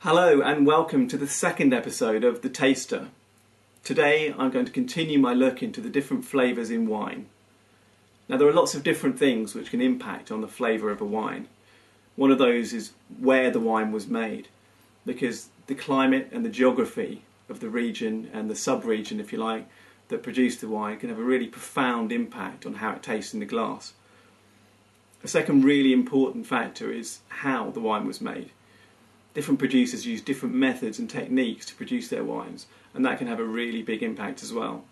Hello and welcome to the second episode of The Taster. Today I'm going to continue my look into the different flavours in wine. Now there are lots of different things which can impact on the flavour of a wine. One of those is where the wine was made, because the climate and the geography of the region and the sub-region, if you like, that produced the wine can have a really profound impact on how it tastes in the glass. A second really important factor is how the wine was made. Different producers use different methods and techniques to produce their wines, and that can have a really big impact as well.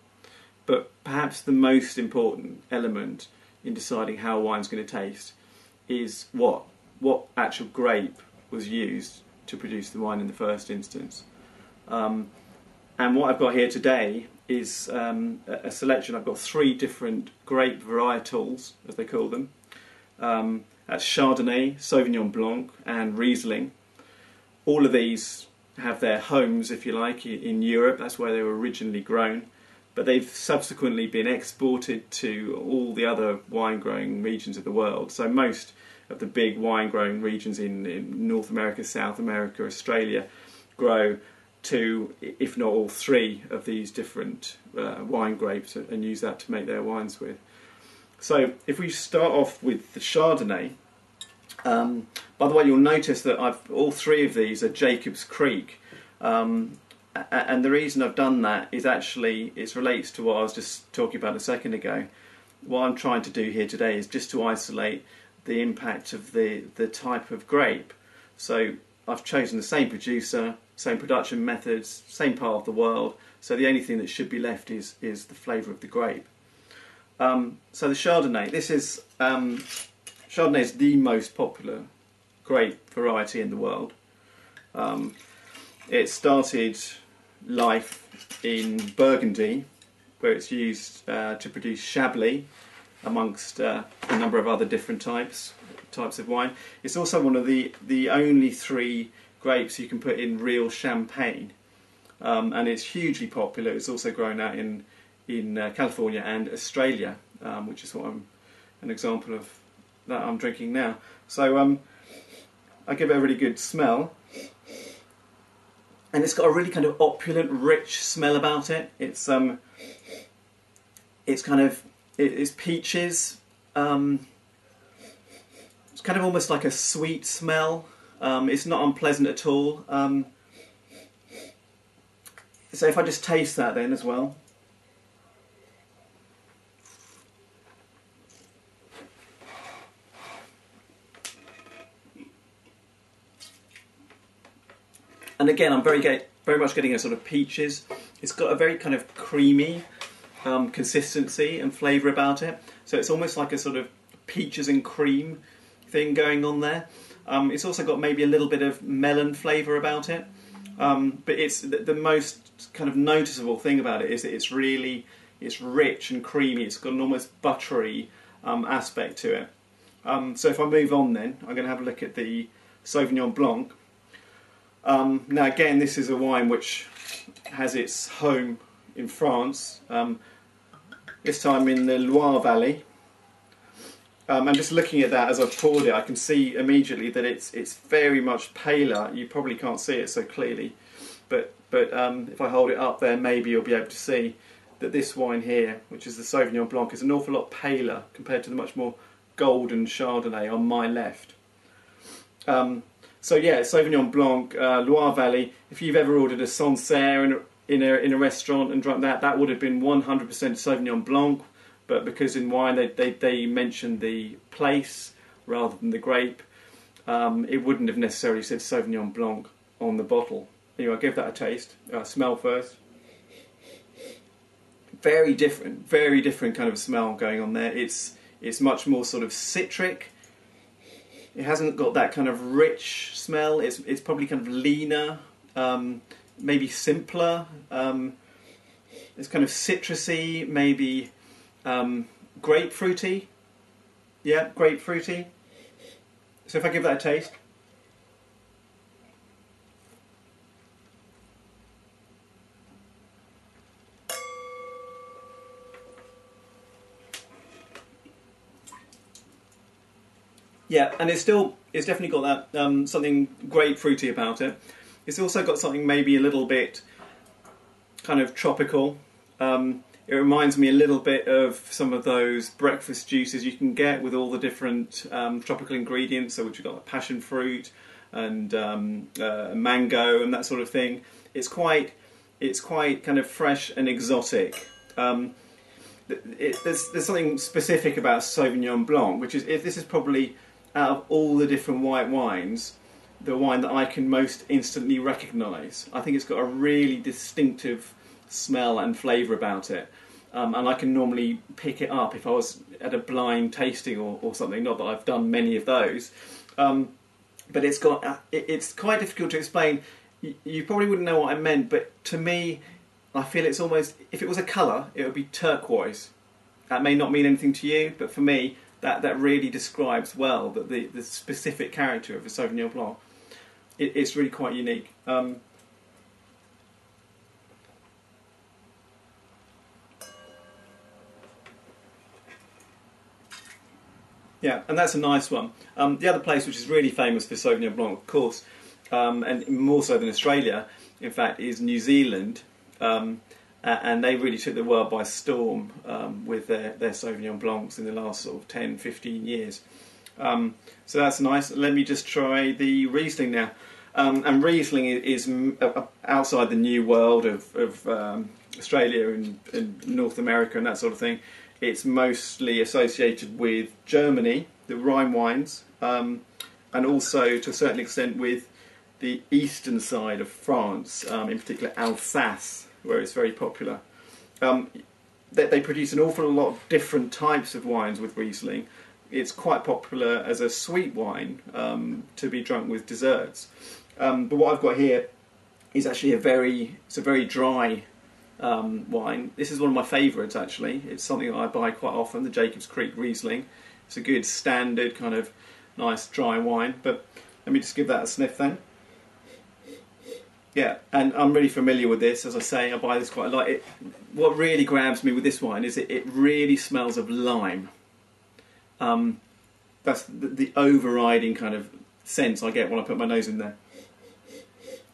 But perhaps the most important element in deciding how a wine's going to taste is what actual grape was used to produce the wine in the first instance. And what I've got here today is a selection. I've got 3 different grape varietals, as they call them. That's Chardonnay, Sauvignon Blanc and Riesling. All of these have their homes, if you like, in Europe. That's where they were originally grown. But they've subsequently been exported to all the other wine-growing regions of the world. So most of the big wine-growing regions in North America, South America, Australia grow 2, if not all 3 of these different wine grapes and use that to make their wines with. So if we start off with the Chardonnay, by the way, you'll notice that all 3 of these are Jacob's Creek, and the reason I've done that is actually it relates to what I was just talking about a second ago. What I'm trying to do here today is just to isolate the impact of the type of grape. So I've chosen the same producer, same production methods, same part of the world, so the only thing that should be left is the flavour of the grape. So the Chardonnay, Chardonnay is the most popular grape variety in the world. It started life in Burgundy, where it's used to produce Chablis, amongst a number of other different types of wine. It's also one of the only 3 grapes you can put in real champagne, and it's hugely popular. It's also grown out in California and Australia, which is what an example of that I'm drinking now. So I give it a really good smell, and it's got a really kind of opulent, rich smell about it. It's peaches. It's kind of almost like a sweet smell. It's not unpleasant at all. So if I just taste that then as well. And again, I'm very much getting a sort of peaches. It's got a very kind of creamy consistency and flavour about it. So it's almost like a sort of peaches and cream thing going on there. It's also got maybe a little bit of melon flavour about it. But it's the most kind of noticeable thing about it is that it's rich and creamy. It's got an almost buttery aspect to it. So if I move on then, I'm going to have a look at the Sauvignon Blanc. Now again, this is a wine which has its home in France, this time in the Loire Valley. And just looking at that as I've poured it, I can see immediately that it's very much paler. You probably can't see it so clearly, but if I hold it up there, maybe you'll be able to see that this wine here, which is the Sauvignon Blanc, is an awful lot paler compared to the much more golden Chardonnay on my left. So yeah, Sauvignon Blanc, Loire Valley. If you've ever ordered a Sancerre in a restaurant and drunk that would have been 100% Sauvignon Blanc. But because in wine they mention the place rather than the grape, it wouldn't have necessarily said Sauvignon Blanc on the bottle. Anyway, I'll give that a taste. Smell first. Very different kind of smell going on there. It's much more sort of citric. It hasn't got that kind of rich smell. It's probably kind of leaner, maybe simpler. It's kind of citrusy, maybe grapefruity. Yeah, grapefruity. So if I give that a taste. Yeah, and it's definitely got that something grapefruity about it. It's also got something maybe a little bit kind of tropical. It reminds me a little bit of some of those breakfast juices you can get with all the different tropical ingredients. So which you've got like passion fruit and mango and that sort of thing. It's quite kind of fresh and exotic. There's something specific about Sauvignon Blanc, which is, this is probably, out of all the different white wines, the wine that I can most instantly recognise. I think it's got a really distinctive smell and flavour about it, and I can normally pick it up if I was at a blind tasting or something. Not that I've done many of those, but it's quite difficult to explain. You probably wouldn't know what I meant, but to me, I feel it's almost, if it was a colour, it would be turquoise. That may not mean anything to you, but for me, that really describes well the specific character of a Sauvignon Blanc. It's really quite unique. Yeah, and that's a nice one. The other place which is really famous for Sauvignon Blanc, of course, and more so than Australia, in fact, is New Zealand. And they really took the world by storm with their Sauvignon Blancs in the last sort of 10, 15 years. So that's nice. Let me just try the Riesling now. And Riesling is outside the new world of Australia and North America and that sort of thing. It's mostly associated with Germany, the Rhine wines, and also to a certain extent with the eastern side of France, in particular Alsace, where it's very popular. They produce an awful lot of different types of wines with Riesling. It's quite popular as a sweet wine to be drunk with desserts. But what I've got here is actually a very dry wine. This is one of my favourites actually. It's something that I buy quite often, the Jacob's Creek Riesling. It's a good standard kind of nice dry wine. But let me just give that a sniff then. Yeah, and I'm really familiar with this. As I say, I buy this quite a lot. What really grabs me with this wine is it really smells of lime. That's the overriding kind of sense I get when I put my nose in there.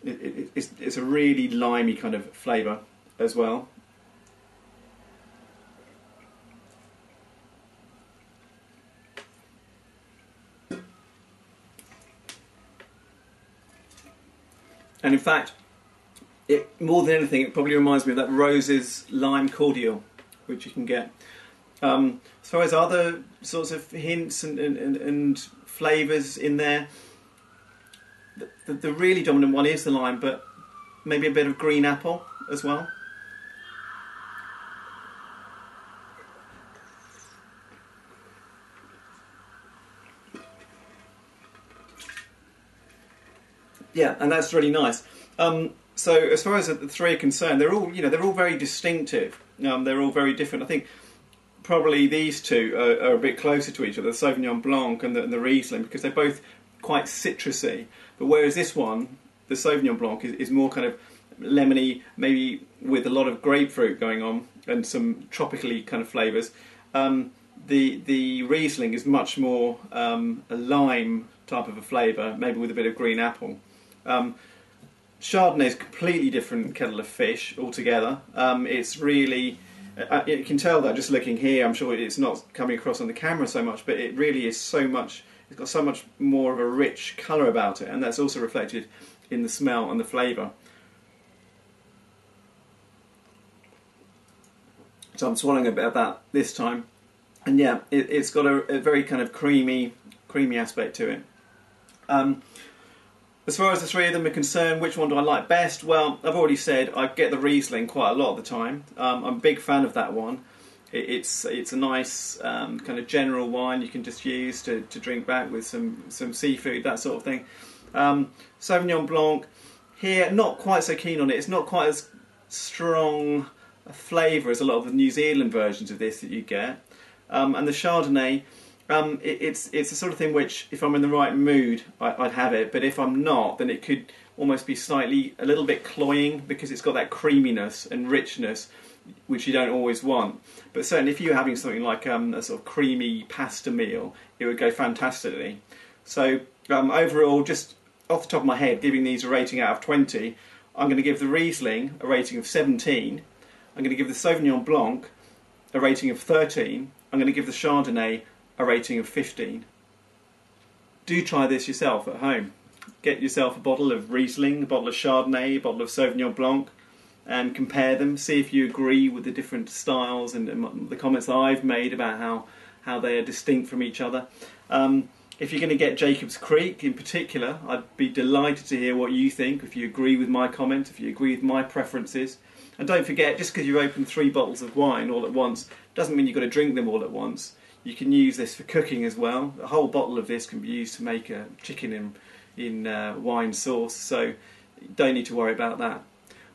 It's a really limey kind of flavour as well. And in fact, more than anything, it probably reminds me of that Rose's lime cordial, which you can get. As far as other sorts of hints and flavours in there, the really dominant one is the lime, but maybe a bit of green apple as well. Yeah, and that's really nice. So as far as the three are concerned, they're all very distinctive. They're all very different. I think probably these two are a bit closer to each other, the Sauvignon Blanc and the Riesling, because they're both quite citrusy. But whereas this one, the Sauvignon Blanc, is more kind of lemony, maybe with a lot of grapefruit going on and some tropically kind of flavours. The Riesling is much more a lime type of a flavour, maybe with a bit of green apple. Chardonnay is a completely different kettle of fish altogether. It's really, you can tell that just looking here. I'm sure it's not coming across on the camera so much, but it really is so much. It's got so much more of a rich colour about it, and that's also reflected in the smell and the flavour. So I'm swallowing a bit of that this time, and yeah, it's got a very kind of creamy aspect to it. As far as the three of them are concerned, which one do I like best? Well, I've already said I get the Riesling quite a lot of the time. I'm a big fan of that one. It's a nice kind of general wine you can just use to drink back with some seafood, that sort of thing. Sauvignon Blanc, here, not quite so keen on it. It's not quite as strong a flavour as a lot of the New Zealand versions of this that you get. And the Chardonnay, it's the sort of thing which, if I'm in the right mood, I'd have it. But if I'm not, then it could almost be a little bit cloying, because it's got that creaminess and richness which you don't always want. But certainly if you're having something like a sort of creamy pasta meal, it would go fantastically. So overall, just off the top of my head, giving these a rating out of 20, I'm going to give the Riesling a rating of 17. I'm going to give the Sauvignon Blanc a rating of 13. I'm going to give the Chardonnay a rating of 15. Do try this yourself at home. Get yourself a bottle of Riesling, a bottle of Chardonnay, a bottle of Sauvignon Blanc, and compare them. See if you agree with the different styles and the comments that I've made about how they are distinct from each other. If you're going to get Jacob's Creek in particular, I'd be delighted to hear what you think, if you agree with my comment, if you agree with my preferences. And don't forget, just because you've opened 3 bottles of wine all at once, doesn't mean you've got to drink them all at once. You can use this for cooking as well. A whole bottle of this can be used to make a chicken in wine sauce, so you don't need to worry about that.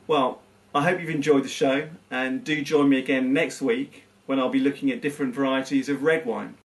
Well, I hope you've enjoyed the show, and do join me again next week when I'll be looking at different varieties of red wine.